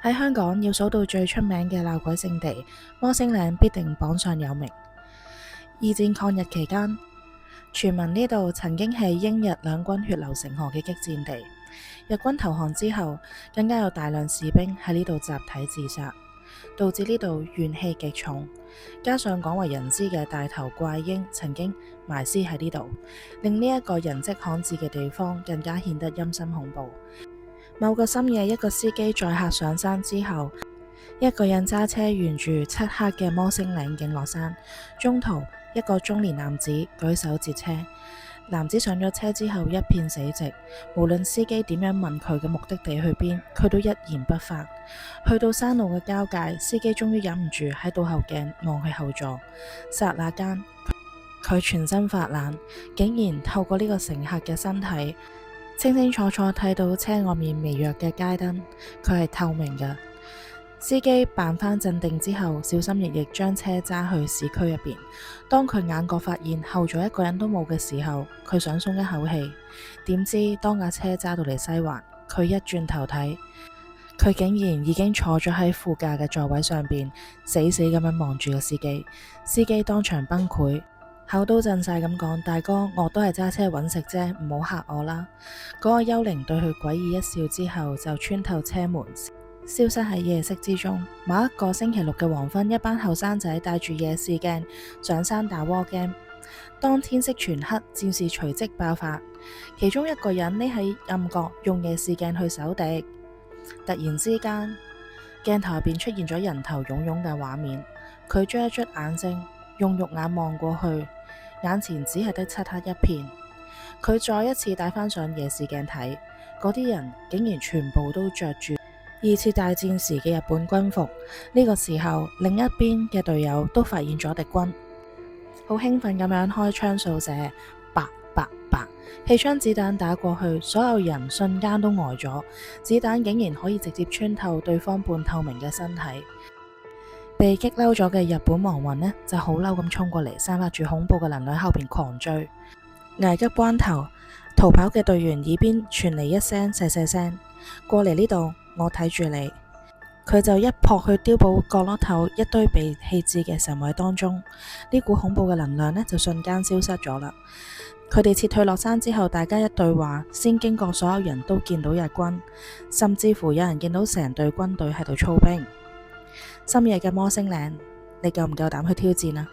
喺香港要數到最出名嘅鬧鬼聖地，摩星嶺必定榜上有名。二戰抗日期間，傳聞呢度曾經係英日兩軍血流成河嘅激戰地。日軍投降之後，更加有大量士兵喺呢度集體自殺，導致呢度怨氣極重。加上廣為人知嘅大頭怪嬰曾經埋屍喺呢度，令呢一個人跡罕至嘅地方更加顯得陰森恐怖。某個深夜，一個司機載客上山之後，一個人揸車沿住漆黑嘅摩星嶺徑落山，中途一個中年男子舉手截車。男子上咗車之後一片死寂，無論司機點樣問佢嘅目的地去邊，佢都一言不發。去到山路嘅交界，司機終於忍唔住喺倒後鏡望去後座，剎那間佢全身發冷，竟然透過呢個乘客嘅身體清清楚楚睇到車外面微弱嘅街燈，佢係透明嘅。司機扮返鎮定之後，小心翼翼將車揸去市區入邊。當佢眼角發現後座一個人都冇嘅時候，佢想鬆一口氣。點知當架車揸到嚟西環，佢一轉頭睇，佢竟然已經坐咗喺副駕嘅座位上邊，死死咁樣望住個司機。司機當場崩潰，口都震晒咁講：大哥，我都係揸車揾食啫，唔好嚇我啦。嗰個幽靈對佢詭異一笑之後，就穿透車門，消失喺夜色之中。某一個星期六嘅黃昏，一班後生仔帶住夜視鏡上山打 war game。當天色全黑，戰事隨即爆發。其中一個人匿喺暗角，用夜視鏡去搜敵。突然之間，鏡頭入邊出現咗人頭湧湧嘅畫面。佢捽一捽眼睛，用肉眼望過去，眼前只係得漆黑一片。佢再一次帶返上夜視鏡睇，嗰啲人竟然全部都着住二次大戰時嘅日本軍服。呢個時候，另一邊嘅隊友都發現咗敵軍，好興奮咁樣開槍掃射，啪啪啪，氣槍子彈打過去，所有人瞬間都呆咗。子彈竟然可以直接穿透對方半透明嘅身體。被激嬲咗嘅日本亡魂呢，就好嬲咁衝過嚟，散發住恐怖嘅能量後邊狂追。危急關頭，逃跑嘅隊員耳邊傳嚟一聲細細聲：過嚟呢度，我睇住你。佢就一撲去碉堡角落頭一堆被棄置嘅神位當中，呢股恐怖嘅能量呢，就瞬間消失咗啦。佢哋撤退落山之後，大家一對話，先驚覺所有人都見到日軍，甚至乎有人見到成隊軍隊喺度操兵。深夜嘅摩星嶺，你夠唔夠膽去挑戰啊？